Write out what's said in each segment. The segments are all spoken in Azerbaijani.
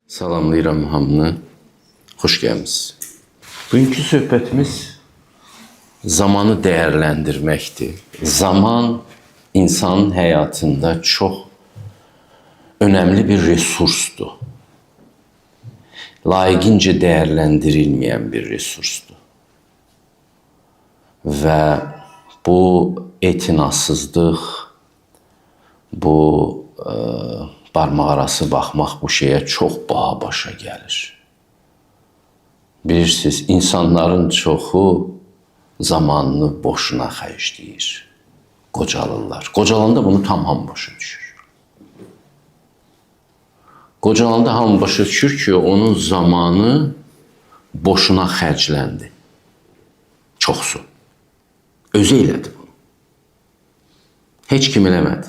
Salamlayıram hamını. Xoş gəlmisiniz. Bugünkü söhbətimiz zamanı dəyərləndirməkdir. Zaman insanın həyatında çox önəmli bir resursdur. Layiqincə dəyərləndirilməyən bir resursdur. Və bu etinasızlıq, bu barmaq arası baxmaq bu şeyə çox baha başa gəlir. Bilirsiniz, insanların çoxu zamanını boşuna xərcləyir. Qocalırlar. Qocalanda bunu tam hamı başa düşür. Qocalanda hamı başa düşür ki, onun zamanı boşuna xərcləndi. Çoxsu. Özü elədi bunu. Heç kim eləmədi.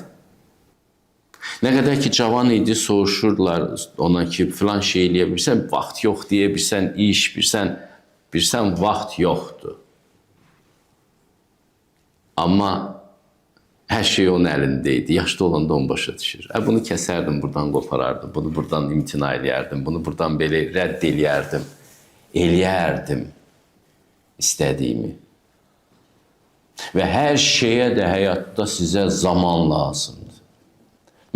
Nə qədər ki, cavan idi, soruşurlar ona ki, filan şey eləyə bilirsən, vaxt yox deyə bilirsən, iş, bilirsən, vaxt yoxdur. Amma hər şey onun əlində idi. Yaşlı olanda onu başa düşür. Bunu kəsərdim, buradan qoparardım, bunu buradan imtina eləyərdim, bunu buradan belə rədd eləyərdim. Eləyərdim istədiyimi. Və hər şeyə də həyatda sizə zaman lazımdır.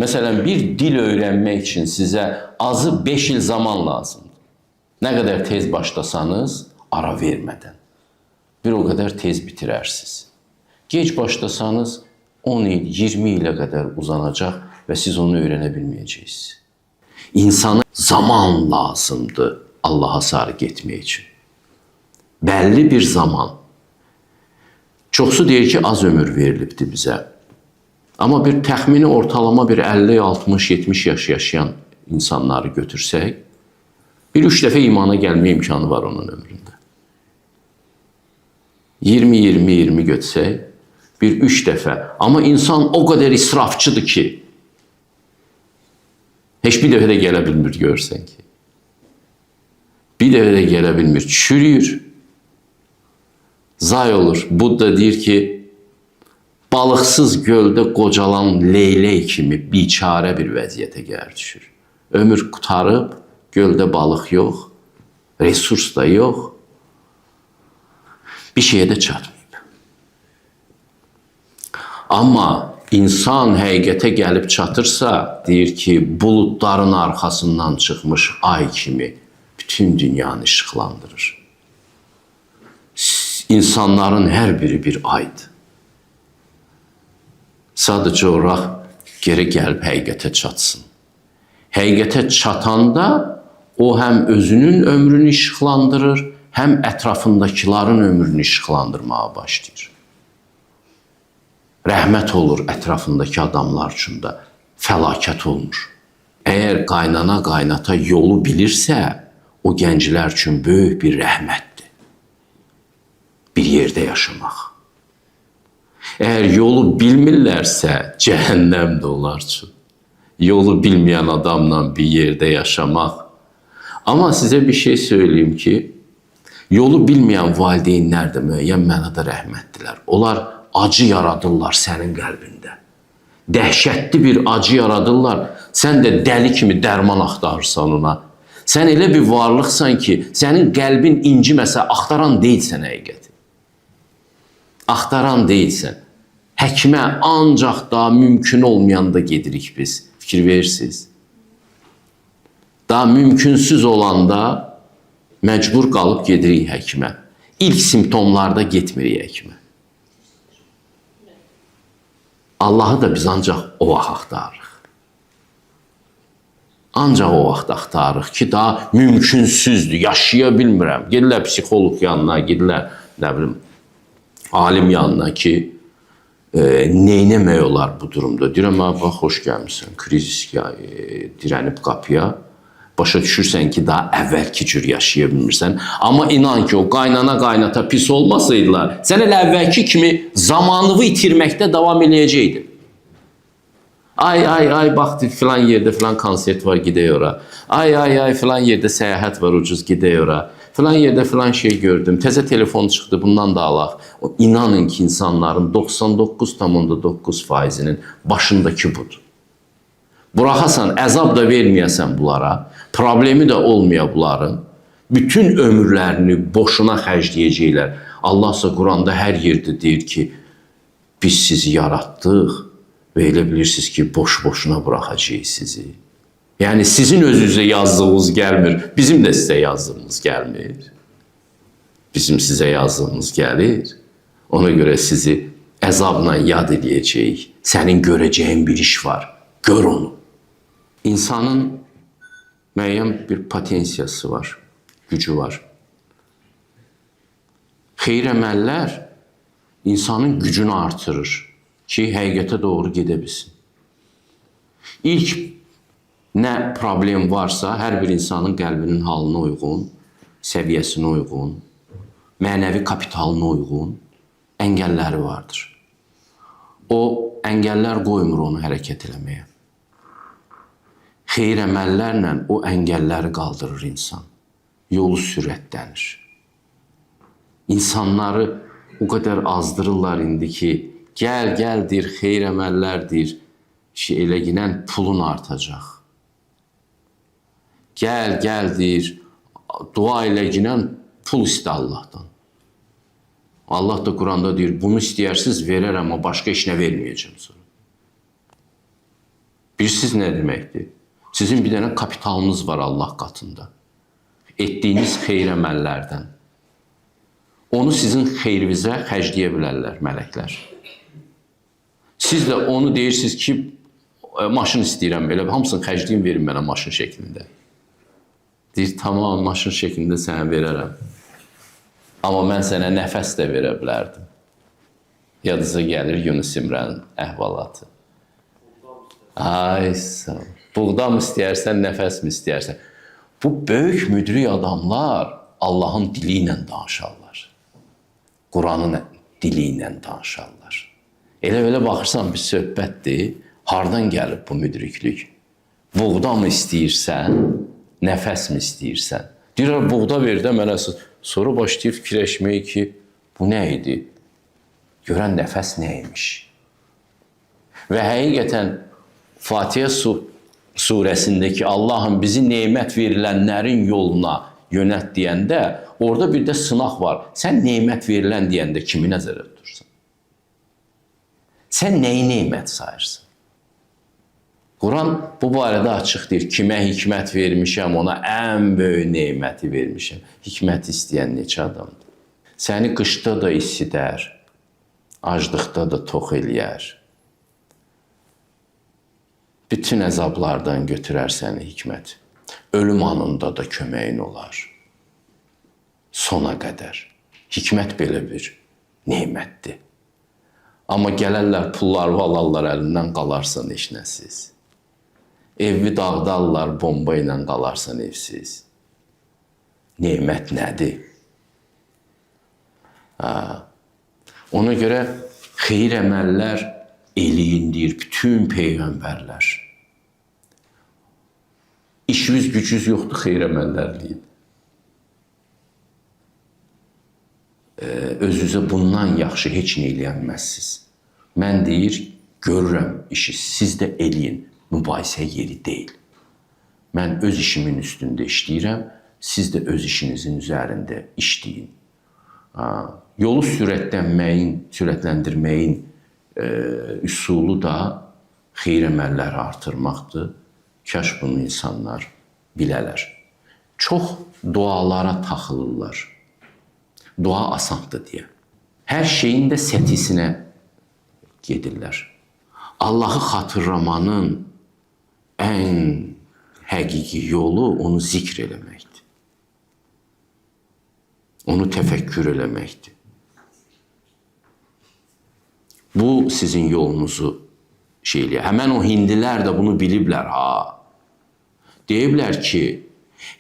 Məsələn, bir dil öyrənmək üçün sizə azı 5 il zaman lazımdır. Nə qədər tez başlasanız, ara vermədən. Bir o qədər tez bitirərsiniz. Gec başlasanız, 10 il, 20 ilə qədər uzanacaq və siz onu öyrənə bilməyəcəksiniz. İnsana zaman lazımdır Allaha sarı getmək üçün. Bəlli bir zaman. Çoxsu deyir ki, az ömür verilibdir bizə. Amma bir təxmini ortalama bir 50, 60, 70 yaş yaşayan insanları götürsək, bir 3 dəfə imana gəlmə imkanı var onun ömründə. 20 götürsək, bir 3 dəfə. Amma insan o qədər israfçıdır ki, heç bir dəfə də gələ bilmir, görsən ki. Bir dəfə də gələ bilmir, çürüyür. Zay olur. Budda deyir ki, balıqsız göldə qocalan leylək kimi biçarə bir vəziyyətə gəlir düşür. Ömür qutarıb, göldə balıq yox, resurs da yox, bir şeyə də çatmayıb. Amma insan həqiqətə gəlib çatırsa, deyir ki, buludların arxasından çıxmış ay kimi bütün dünyanı işıqlandırır. İnsanların hər biri bir aydır. Sadəcə olaraq geri gəlib həqiqətə çatsın. Həqiqətə çatanda o həm özünün ömrünü işıqlandırır, həm ətrafındakiların ömrünü işıqlandırmağa başlayır. Rəhmət olur ətrafındakı adamlar üçün də, fəlakət olmur. Əgər qaynana yolu bilirsə, o gənclər üçün böyük bir rəhmətdir. Bir yerdə yaşamaq. Əgər yolu bilmirlərsə, cəhənnəmdir onlar üçün. Yolu bilməyən adamla bir yerdə yaşamaq. Amma sizə bir şey söyleyeyim ki, yolu bilməyən valideynlər də müəyyən mənada rəhmətdilər. Onlar acı yaradırlar sənin qəlbində. Dəhşətli bir acı yaradırlar. Sən də dəli kimi dərman axtarırsan ona. Sən elə bir varlıqsan ki, sənin qəlbin inciməsə, axtaran deyilsən həqiqəti. Axtaran deyilsən. Həkimə ancaq daha mümkün olmayanda gedirik biz. Fikir verirsiniz. Daha mümkünsüz olanda məcbur qalıb gedirik həkimə. İlk simptomlarda getmirik həkimə. Allahı da biz ancaq o vaxt axtarırıq. Ancaq o vaxt axtarırıq ki, daha mümkünsüzdür, yaşaya bilmirəm. Gedirlər psixoloq yanına, gedirlər, nə bilim, alim yanına ki, neynəmək olar bu durumda? Deyirəm, bax, xoş gəlmişsən, krizis dirənib qapıya. Başa düşürsən ki, daha əvvəlki cür yaşaya bilmirsən. Amma inan ki, o qaynata pis olmasaydılar, sən elə əvvəlki kimi zamanını itirməkdə davam eləyəcəkdin. Ay, bax, filan yerdə filan konsert var, gidək ora. Ay, filan yerdə səyahət var, ucuz, gidək ora. Filan yerdə filan şey gördüm, təzə telefon çıxdı, bundan da alaq. İnanın ki, insanların 99,9%-nin başındakı budur. Buraxasan, əzab da verməyəsən bunlara, problemi də olmaya bunların, bütün ömürlərini boşuna xərcləyəcəklər. Allah isə Quranda hər yerdə deyir ki, biz sizi yaratdıq və elə bilirsiniz ki, boş-boşuna buraxacağıq sizi. Yəni, sizin özünüzə yazdığınız gəlmir, bizim də sizə yazdığımız gəlmir. Bizim sizə yazdığımız gəlir. Ona görə sizi əzabla yad edəcəyik. Sənin görəcəyin bir iş var, gör onu. İnsanın müəyyən bir potensiyası var, gücü var. Xeyir əməllər insanın gücünü artırır ki, həqiqətə doğru gedə bilsin. İlk nə problem varsa, hər bir insanın qəlbinin halına uyğun, səviyyəsinə uyğun, mənəvi kapitalına uyğun əngəlləri vardır. O, əngəllər qoymur onu hərəkət eləməyə. Xeyir əməllərlə o əngəlləri qaldırır insan. Yolu sürətlənir. İnsanları o qədər azdırırlar indi ki, gəl deyir, xeyir əməllər deyir ki, elə ginən pulun artacaq. Gəl deyir, dua elə ginən pul istə Allahdan. Allah da Quranda deyir, bunu istəyirsiniz, verərəm, amma başqa işinə verməyəcəm sonra. Bilirsiniz nə deməkdir? Sizin bir dənə kapitalınız var Allah qatında. Etdiyiniz xeyir əməllərdən. Onu sizin xeyrinizə xərcləyə bilərlər mələklər. Siz də onu deyirsiniz ki, maşın istəyirəm, elə hamısını xərcləyin, verin mənə maşın şəklində. Deyir, tamam, maşın şəklində sənə verərəm. Amma mən sənə nəfəs də verə bilərdim. Yadınıza gəlir Yunus İmrənin əhvalatı. Ay, sağ ol. Buğda mı istəyərsən, nəfəs mi istəyərsən? Bu böyük müdrik adamlar Allahın dili ilə danışarlar. Quranın dili ilə danışarlar. Elə baxırsan bir söhbətdir, hardan gəlib bu müdriklik? Buğda mı istəyirsən, nəfəs mi istəyirsən? Deyirlər, buğda ver də mənə. Sonra başlayır fikirləşməyə ki, bu nə idi? Görən nəfəs nə imiş? Və həqiqətən Fatihə surəsindəki Allahın bizi nemət verilənlərin yoluna yönət deyəndə, orada bir də sınaq var. Sən nemət verilən deyəndə kimi nəzərə tutursan? Sən nəyi nemət sayırsan? Quran bu barədə açıq deyir. Kimə hikmət vermişəm, ona ən böyük neməti vermişəm. Hikmət istəyən neçə adamdır? Səni qışda da isidər, aclıqda da tox eləyər. Bütün əzablardan götürər səni hikmət. Ölüm anında da köməyin olar. Sona qədər. Hikmət belə bir nemətdir. Amma gələrlər, pulları alarlar, əlindən qalarsan eşnəsiz. Evi dağıdarlar, bomba ilə qalarsan evsiz. Nemət nədir? Ona görə xeyir əməllər eləyin deyir bütün peyğəmbərlər. İşiniz, gücünüz yoxdur, xeyir əməllərləyin. Özünüzə bundan yaxşı heç nə eləyənməzsiniz. Mən deyir, görürəm işi, siz də eləyin. Mübahisə yeri deyil. Mən öz işimin üstündə işləyirəm, siz də öz işinizin üzərində işləyin. Yolu sürətləndirməyin üsulu da xeyir əməlləri artırmaqdır. Kaş bunu insanlar bilələr. Çox dualara taxılırlar. Dua asandır deyə. Hər şeyin də sətisinə gedirlər. Allahı xatırlamanın ən həqiqi yolu onu zikr eləməkdir. Onu təfəkkür eləməkdir. Bu sizin yolunuzu eləyir. Həmən o hindilər də bunu biliblər. Deyiblər ki,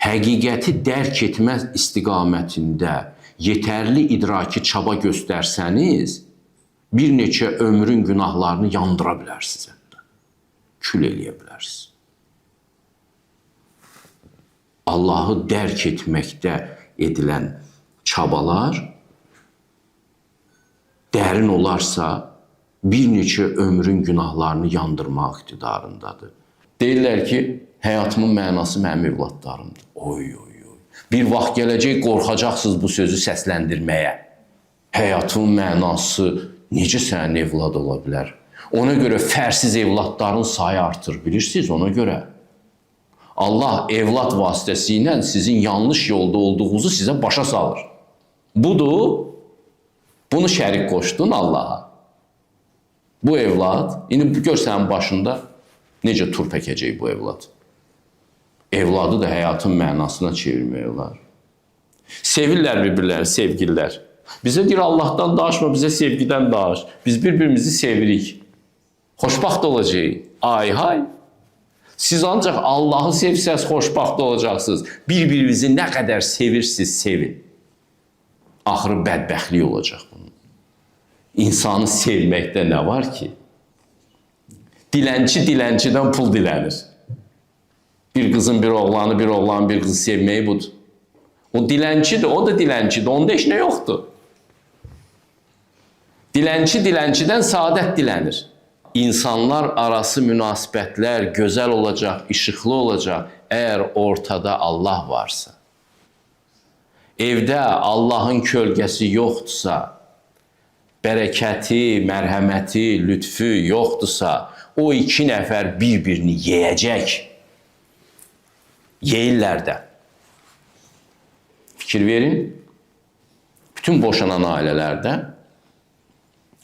həqiqəti dərk etmə istiqamətində yetərli idraki çaba göstərsəniz, bir neçə ömrün günahlarını yandıra bilərsiniz. Kül eləyə bilərsiniz. Allahı dərk etməkdə edilən çabalar dərin olarsa, bir neçə ömrün günahlarını yandırmaq iqtidarındadır. Deyirlər ki, həyatımın mənası mənim evladlarımdır. Oy, oy, oy. Bir vaxt gələcək, qorxacaqsınız bu sözü səsləndirməyə. Həyatın mənası necə sənin evlad ola bilər? Ona görə fərsiz evladların sayı artır, bilirsiniz ona görə. Allah evlad vasitəsilə sizin yanlış yolda olduğunuzu sizə başa salır. Budur, bunu şərik qoşdun Allaha. Bu evlad, indi gör sənin başında necə turpəkəcək bu evlad. Evladı da həyatın mənasına çevirmək olar. Sevirlər bir-birləri, sevgililər. Bizə deyir, Allahdan danışma, bizə sevgidən danış. Biz bir-birimizi sevirik. Xoşbaxt olacaq. Ay, hay. Siz ancaq Allahı sevsəz, xoşbaxt olacaqsınız. Bir-birinizi nə qədər sevirsiniz, sevin. Axırı bədbəxtlik olacaq bunun. İnsanı sevməkdə nə var ki? Dilənçi dilənçidən pul dilənir. Bir qızın bir oğlanı, bir oğlanın bir qızı sevməyi budur. O dilənçidir, o da dilənçidir, onda heç nə yoxdur. Dilənçi dilənçidən saadət dilənir. İnsanlar arası münasibətlər gözəl olacaq, işıqlı olacaq, əgər ortada Allah varsa. Evdə Allahın kölgəsi yoxdursa, bərəkəti, mərhəməti, lütfü yoxdursa, o iki nəfər bir-birini yeyəcək. Yeyirlər də. Fikir verin, bütün boşanan ailələrdə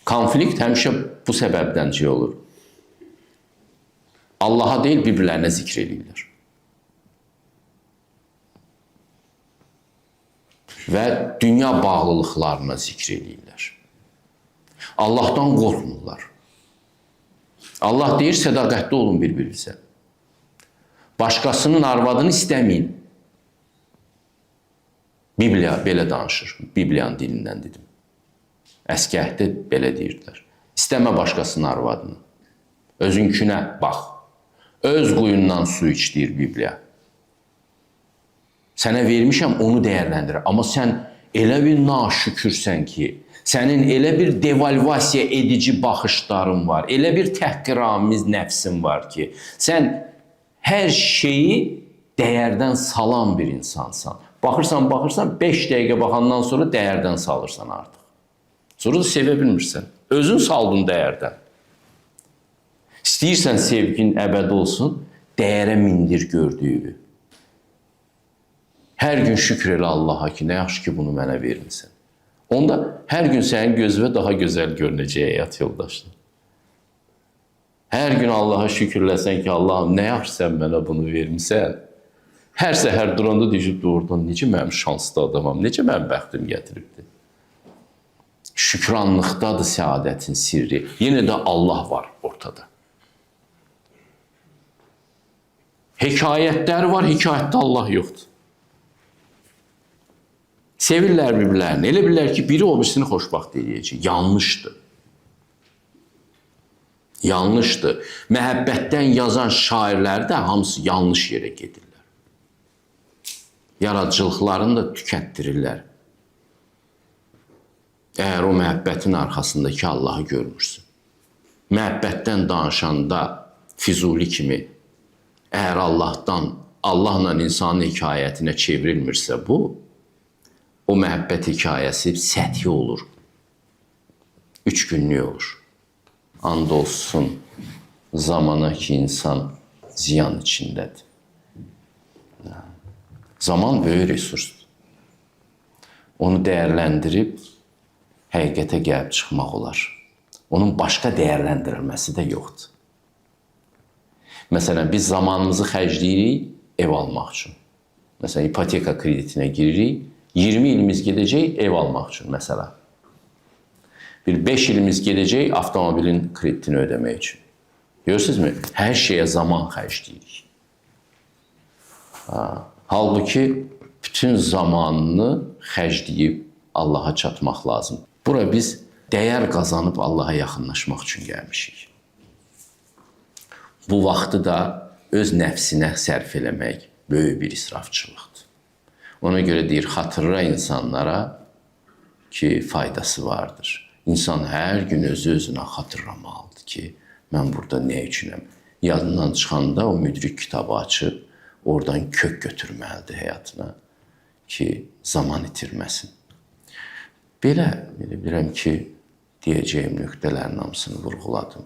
konflikt həmişə bu səbəbdən olur. Allaha deyil, bir-birlərinə zikr edirlər. Və dünya bağlılıqlarına zikr edirlər. Allahdan qorxmurlar. Allah deyir, sədaqətli olun bir-birinizə. Başqasının arvadını istəməyin. Bibliya belə danışır. Bibliyanın dilindən dedim. Əskəhdə belə deyirdilər. İstəmə başqasının arvadını. Özünkünə bax. Öz quyundan su iç, deyir Bibliya. Sənə vermişəm, onu dəyərləndir. Amma sən elə bir naşükürsən ki, sənin elə bir devalvasiya edici baxışların var, elə bir təhqiramiz nəfsin var ki, sən hər şeyi dəyərdən salan bir insansan. Baxırsan, 5 dəqiqə baxandan sonra dəyərdən salırsan artıq. Sonra da sevə bilmirsən. Özün saldın dəyərdən. İstəyirsən sevgin əbədi olsun, dəyərə mindir gördüyünü. Hər gün şükür elə Allaha ki, nə yaxşı ki, bunu mənə vermirsən. Onda hər gün sənin gözünə daha gözəl görünəcək həyat yoldaşın. Hər gün Allaha şükürləsən ki, Allahım, nə yaxşı sən mənə bunu vermirsən. Hər səhər duranda deyib doğrudan, necə mənim şanslı adamam, necə mənim bəxtim gətiribdir. Şükranlıqdadır səadətin sirri. Yenə də Allah var ortada. Hekayətlər var, hekayətdə Allah yoxdur. Sevirlər bir-birlərini. Elə bilirlər ki, biri o birisini xoşbaxt edəcək. Yanlışdır. Yanlışdır. Məhəbbətdən yazan şairlər də hamısı yanlış yerə gedirlər. Yaradıcılıqlarını da tükətdirirlər. Əgər o məhəbbətin arxasındakı Allahı görmürsün. Məhəbbətdən danışanda Füzuli kimi, əgər Allahla insanın hekayətinə çevrilmirsə bu, o məhəbbət hekayəsi səthi olur. 3 günlük olur. And olsun zamana ki, insan ziyan içindədir. Zaman böyük resursdur. Onu dəyərləndirib həqiqətə gəlib çıxmaq olar. Onun başqa dəyərləndirilməsi də yoxdur. Məsələn, biz zamanımızı xərcləyirik ev almaq üçün. Məsələn, ipoteka kreditinə giririk, 20 ilimiz gedəcək ev almaq üçün, məsələn. Bir 5 ilimiz gedəcək avtomobilin kreditini ödəmək üçün. Görürsünüzmü? Hər şeyə zaman xərcləyirik. Halbuki bütün zamanını xərcləyib Allaha çatmaq lazım. Bura biz dəyər qazanıb Allaha yaxınlaşmaq üçün gəlmişik. Bu vaxtı da öz nəfsinə sərf eləmək böyük bir israfçılıqdır. Ona görə deyir, xatırla insanlara ki, faydası vardır. İnsan hər gün özü-özünə xatırlamalıdır ki, mən burada nə üçünəm? Yadından çıxanda o müdrik kitabı açıb, oradan kök götürməlidir həyatına ki, zaman itirməsin. Belə bilirəm ki, deyəcəyim nöqtələrin hamısını vurğuladım.